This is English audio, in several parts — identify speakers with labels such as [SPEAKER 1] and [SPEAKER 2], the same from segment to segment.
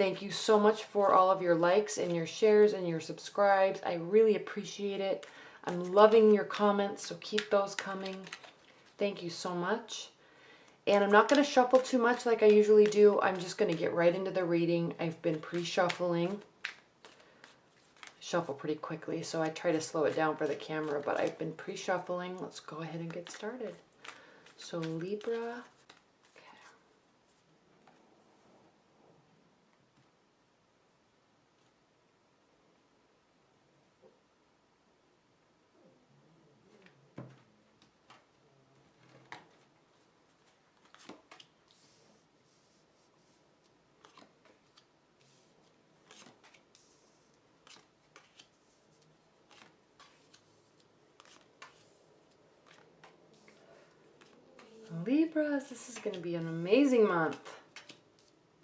[SPEAKER 1] Thank you so much for all of your likes and your shares and your subscribes. I really appreciate it. I'm loving your comments, so keep those coming. Thank you so much. And I'm not going to shuffle too much like I usually do. I'm just going to get right into the reading. I've been pre-shuffling. Shuffle pretty quickly, so I try to slow it down for the camera, but I've been pre-shuffling. Let's go ahead and get started. So Libra. Libras, this is going to be an amazing month.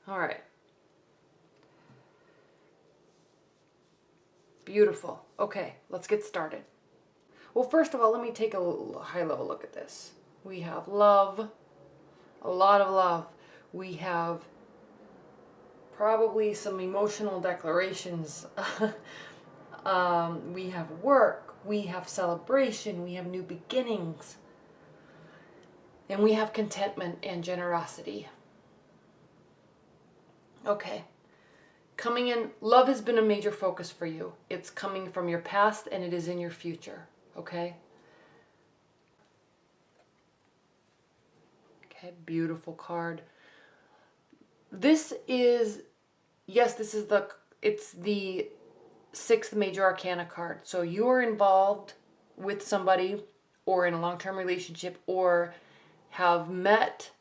[SPEAKER 1] All right. Beautiful. Okay, let's get started. Well, first of all, let me take a high-level look at this. We have love, a lot of love. We have probably some emotional declarations. We have work, we have celebration, we have new beginnings. And we have contentment and generosity. Okay. Coming in, love has been a major focus for you. It's coming from your past and it is in your future. Okay? Okay, beautiful card. This is, yes, this is it's the 6th major arcana card. So you are involved with somebody or in a long-term relationship or have met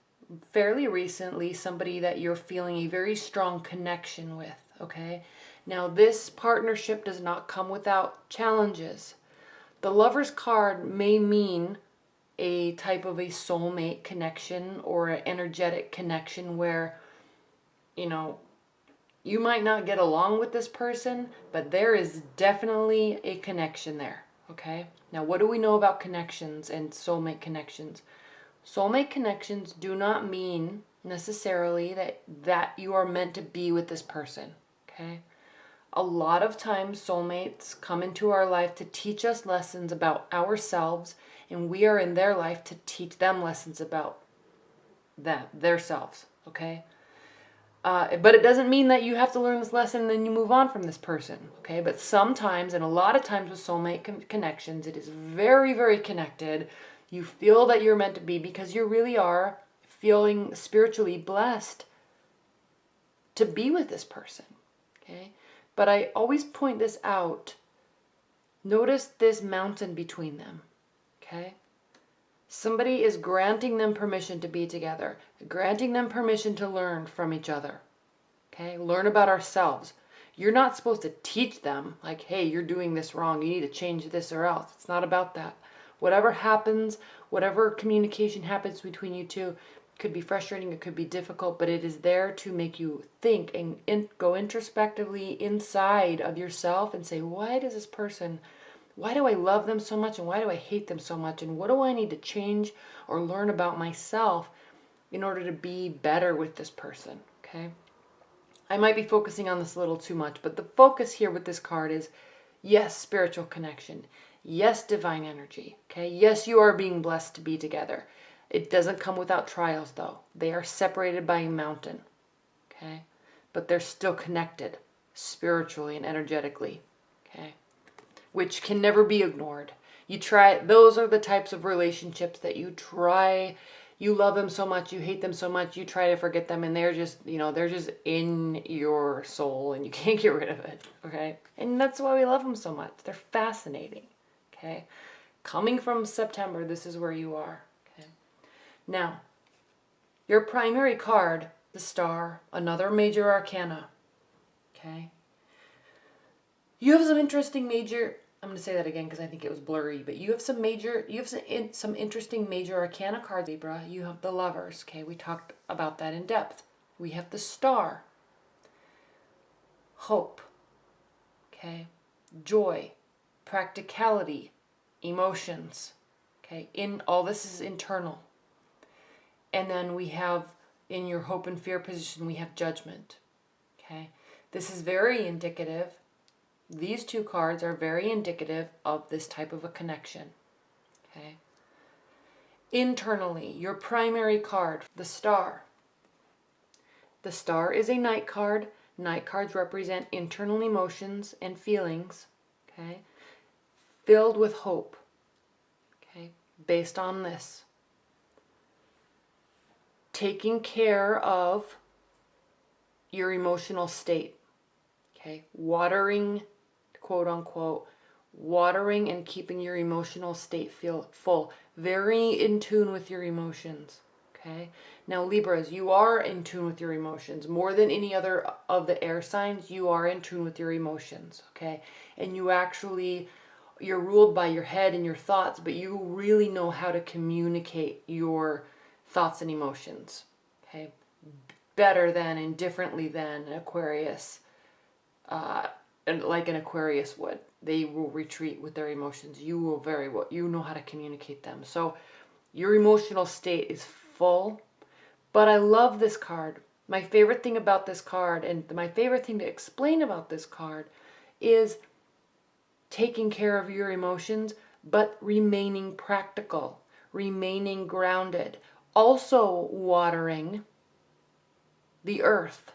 [SPEAKER 1] fairly recently somebody that you're feeling a very strong connection with, okay? Now, this partnership does not come without challenges. The Lover's card may mean a type of a soulmate connection or an energetic connection where, you know, you might not get along with this person, but there is definitely a connection there, okay? Now, what do we know about connections and soulmate connections? Soulmate connections do not mean necessarily that you are meant to be with this person, okay? A lot of times soulmates come into our life to teach us lessons about ourselves, and we are in their life to teach them lessons about their selves, okay? But it doesn't mean that you have to learn this lesson and then you move on from this person, okay? But sometimes, and a lot of times with soulmate connections, it is very, very connected. You feel that you're meant to be because you really are feeling spiritually blessed to be with this person, okay? But I always point this out. Notice this mountain between them, okay? Somebody is granting them permission to be together, granting them permission to learn from each other, okay? Learn about ourselves. You're not supposed to teach them, like, hey, you're doing this wrong, you need to change this or else. It's not about that. Whatever happens, whatever communication happens between you two, could be frustrating, it could be difficult, but it is there to make you think and go introspectively inside of yourself and say, why do I love them so much and why do I hate them so much, and what do I need to change or learn about myself in order to be better with this person, okay? I might be focusing on this a little too much, but the focus here with this card is, yes, spiritual connection. Yes, divine energy, okay? Yes, you are being blessed to be together. It doesn't come without trials, though. They are separated by a mountain, okay? But they're still connected spiritually and energetically, okay? Which can never be ignored. Those are the types of relationships that you love them so much, you hate them so much, you try to forget them, and they're just, they're just in your soul, and you can't get rid of it, okay? And that's why we love them so much. They're fascinating. Okay, coming from September, this is where you are. Okay, now your primary card, the Star, another major arcana. Okay, you have some interesting major. I'm going to say that again because I think it was blurry, but you have some interesting major arcana cards, Libra. You have the Lovers. Okay, we talked about that in depth. We have the Star, hope. Okay, joy. Practicality, emotions, okay? All this is internal. And then we have, in your hope and fear position, we have judgment, Okay, this is very indicative. These two cards are very indicative of this type of a connection. Okay. Internally, your primary card, the Star. The Star is a night card. Night cards represent internal emotions and feelings, okay, filled with hope, okay, based on this. Taking care of your emotional state, okay, watering, quote unquote, watering and keeping your emotional state full, very in tune with your emotions. Okay. Now Libras, you are in tune with your emotions more than any other of the air signs. You are in tune with your emotions. Okay. And you're ruled by your head and your thoughts, but you really know how to communicate your thoughts and emotions. Okay. Better than and differently than an Aquarius, and like an Aquarius would. They will retreat with their emotions. You will very well, you know how to communicate them. So your emotional state is full. But I love this card. My favorite thing about this card, and my favorite thing to explain about this card, is taking care of your emotions, but remaining practical, remaining grounded. Also watering the earth.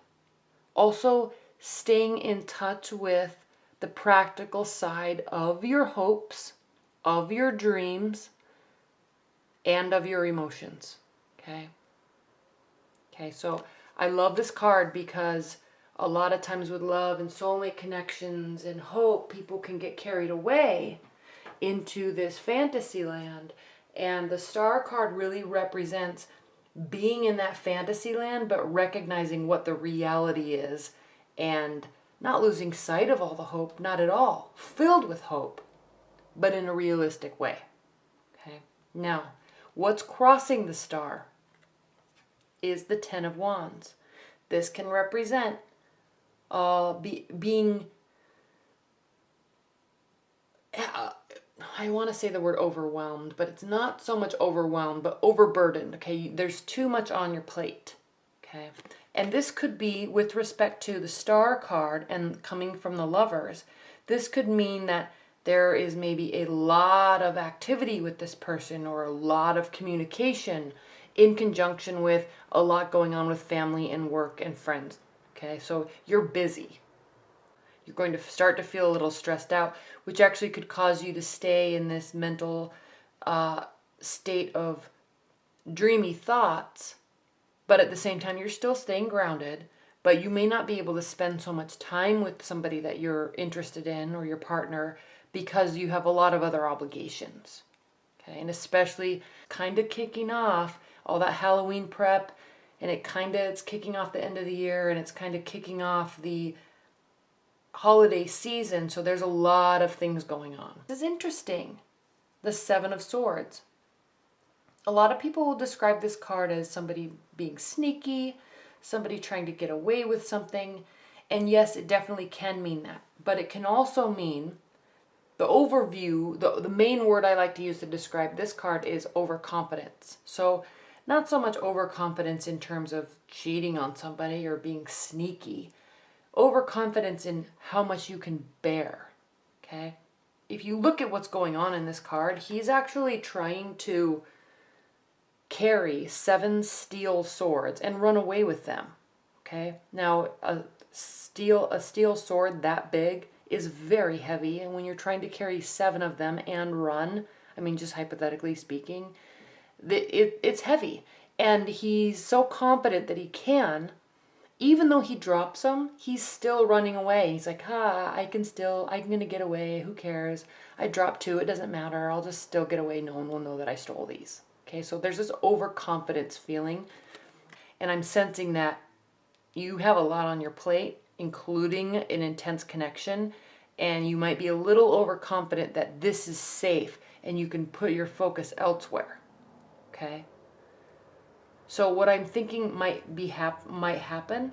[SPEAKER 1] Also staying in touch with the practical side of your hopes, of your dreams, and of your emotions. Okay? Okay, so I love this card because a lot of times with love and soulmate connections and hope, people can get carried away into this fantasy land. And the Star card really represents being in that fantasy land, but recognizing what the reality is and not losing sight of all the hope, not at all. Filled with hope, but in a realistic way. Okay. Now, what's crossing the Star is the Ten of Wands. This can represent being, I want to say the word overwhelmed, but it's not so much overwhelmed, but overburdened. Okay, there's too much on your plate. Okay, and this could be with respect to the Star card and coming from the Lovers. This could mean that there is maybe a lot of activity with this person or a lot of communication in conjunction with a lot going on with family and work and friends. Okay, so you're busy. You're going to start to feel a little stressed out, which actually could cause you to stay in this mental state of dreamy thoughts, but at the same time you're still staying grounded, but you may not be able to spend so much time with somebody that you're interested in or your partner because you have a lot of other obligations. Okay, and especially kind of kicking off all that Halloween prep, and it's kicking off the end of the year, and it's kind of kicking off the holiday season, so there's a lot of things going on. This is interesting. The Seven of Swords. A lot of people will describe this card as somebody being sneaky, somebody trying to get away with something, and yes, it definitely can mean that, but it can also mean the overview, the main word I like to use to describe this card is overconfidence. So not so much overconfidence in terms of cheating on somebody or being sneaky. Overconfidence in how much you can bear. Okay? If you look at what's going on in this card, he's actually trying to carry 7 steel swords and run away with them. Okay? Now, a steel sword that big is very heavy, and when you're trying to carry 7 of them and run, I mean, just hypothetically speaking, it's heavy. And he's so confident that he can, even though he drops them, he's still running away. He's like, I'm going to get away. Who cares? I dropped 2. It doesn't matter. I'll just still get away. No one will know that I stole these. Okay, so there's this overconfidence feeling. And I'm sensing that you have a lot on your plate, including an intense connection. And you might be a little overconfident that this is safe and you can put your focus elsewhere. Okay? So what I'm thinking might happen,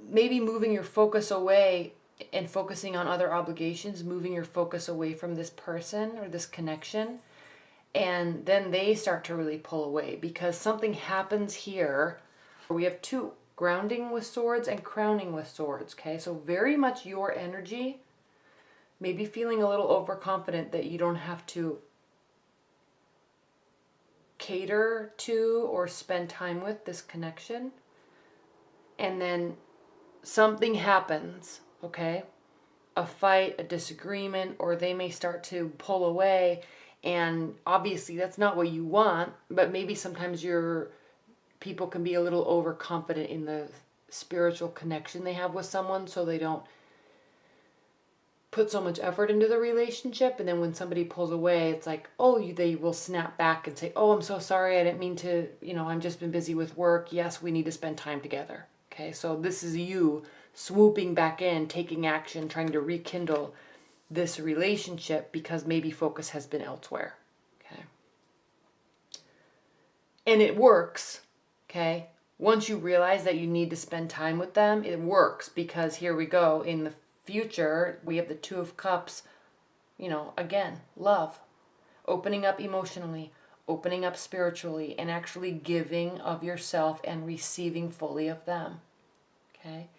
[SPEAKER 1] maybe moving your focus away and focusing on other obligations, moving your focus away from this person or this connection, and then they start to really pull away because something happens here. We have 2 Grounding with swords and crowning with swords, okay? So very much your energy, maybe feeling a little overconfident that you don't have to cater to or spend time with this connection. And then something happens, okay? A fight, a disagreement, or they may start to pull away, and obviously that's not what you want, but maybe sometimes your people can be a little overconfident in the spiritual connection they have with someone, so they don't put so much effort into the relationship, and then when somebody pulls away, it's like, oh, they will snap back and say, oh, I'm so sorry, I didn't mean to, I've just been busy with work. Yes, we need to spend time together. Okay, so this is you swooping back in, taking action, trying to rekindle this relationship because maybe focus has been elsewhere. Okay, and it works. Okay, once you realize that you need to spend time with them, it works, because here we go, in the future, we have the Two of Cups, again, love, opening up emotionally, opening up spiritually, and actually giving of yourself and receiving fully of them. Okay?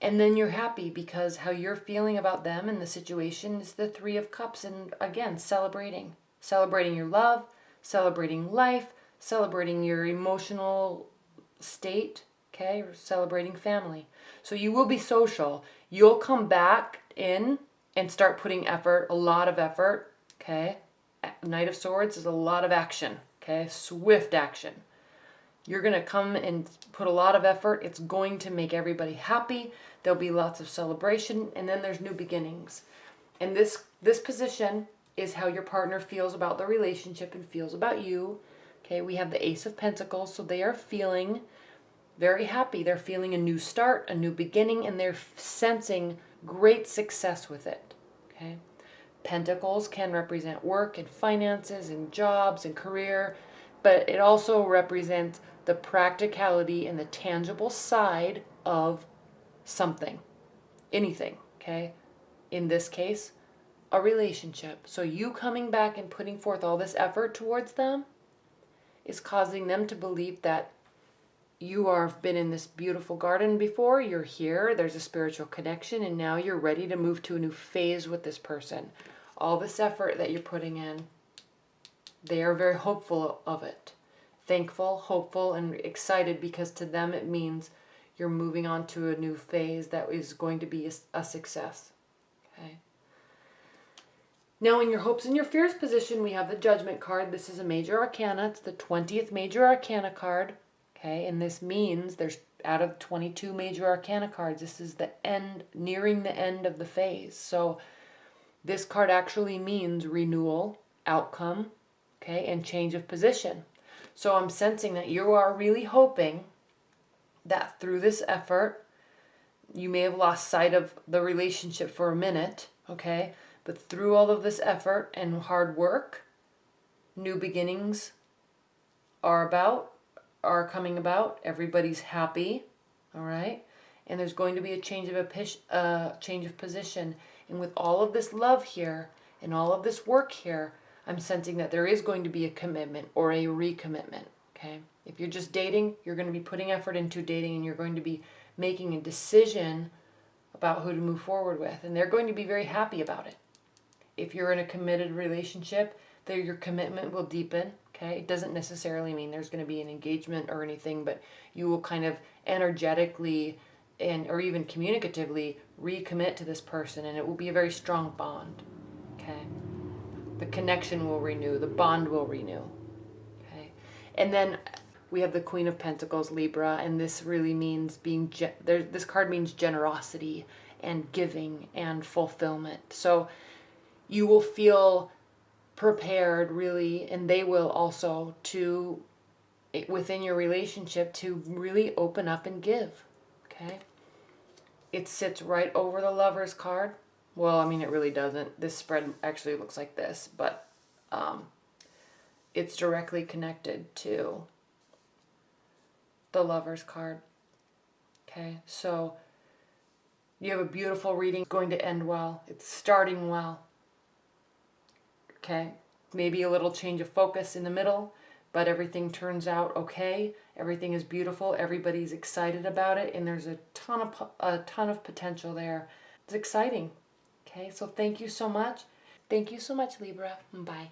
[SPEAKER 1] And then you're happy because how you're feeling about them and the situation is the Three of Cups. And again, celebrating your love, celebrating life, celebrating your emotional state, okay? Celebrating family. So you will be social. You'll come back in and start putting effort, a lot of effort, okay? Knight of Swords is a lot of action, okay? Swift action. You're going to come and put a lot of effort. It's going to make everybody happy. There'll be lots of celebration, and then there's new beginnings. And this position is how your partner feels about the relationship and feels about you. Okay, we have the Ace of Pentacles, so they are feeling very happy. They're feeling a new start, a new beginning, and they're sensing great success with it. Okay, Pentacles can represent work and finances and jobs and career, but it also represents the practicality and the tangible side of something, anything, okay? In this case, a relationship. So you coming back and putting forth all this effort towards them is causing them to believe that you have been in this beautiful garden before, you're here, there's a spiritual connection, and now you're ready to move to a new phase with this person. All this effort that you're putting in, they are very hopeful of it. Thankful, hopeful, and excited, because to them it means you're moving on to a new phase that is going to be a success. Okay. Now in your hopes and your fears position, we have the Judgment card. This is a major arcana. It's the 20th major arcana card. Okay, and this means there's, out of 22 major arcana cards, this is the end, nearing the end of the phase. So this card actually means renewal, outcome, okay, and change of position. So I'm sensing that you are really hoping that through this effort, you may have lost sight of the relationship for a minute, okay, but through all of this effort and hard work, new beginnings are coming about. Everybody's happy, all right? And there's going to be a change of position. And with all of this love here and all of this work here, I'm sensing that there is going to be a commitment or a recommitment, okay? If you're just dating, you're going to be putting effort into dating, and you're going to be making a decision about who to move forward with. And they're going to be very happy about it. If you're in a committed relationship, your commitment will deepen. Okay, it doesn't necessarily mean there's going to be an engagement or anything, but you will kind of energetically or even communicatively recommit to this person, and it will be a very strong bond. Okay, the connection will renew, the bond will renew. Okay, and then we have the Queen of Pentacles, Libra, and this really means this card means generosity and giving and fulfillment. So you will feel prepared, really, and they will also, to within your relationship, to really open up and give. Okay, it sits right over the Lover's card. Well, I mean, it really doesn't. This spread actually looks like this, but it's directly connected to the Lover's card. Okay, so you have a beautiful reading. It's going to end well. It's starting well. Okay, maybe a little change of focus in the middle, but everything turns out okay. Everything is beautiful. Everybody's excited about it, and there's a ton of potential there. It's exciting. Okay, so thank you so much. Thank you so much, Libra. Bye.